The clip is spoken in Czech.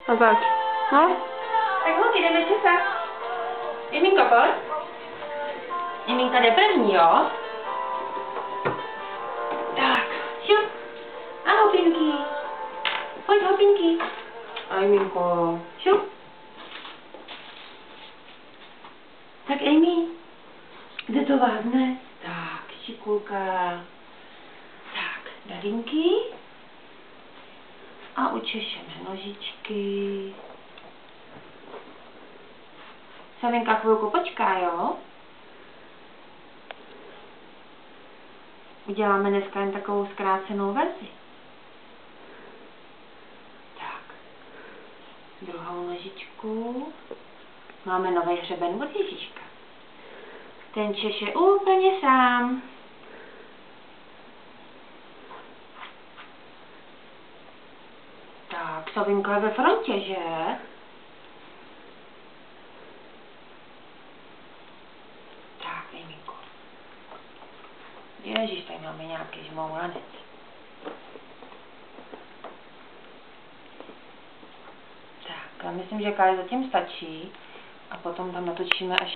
A zač. No? Tak holky, jdeme česat. Jiminko, pojď. Jiminka jde první, jo? Tak, šup. A hopinky. Pojď, hopinky. A Jiminko, šup. Tak Amy, kde to vázne? Tak, šikulka. Tak, dadinky. A učešeme nožičky. Savinka chvilku počká, jo? Uděláme dneska jen takovou zkrácenou verzi. Tak. Druhou nožičku. Máme nový hřeben od Ježíška. Ten češe úplně sám. Tak, Savinka je ve frontě, že? Tak, Jiminko. Ježíš, tady máme nějaký žmoulanec. Tak, já myslím, že Káli zatím stačí. A potom tam natočíme až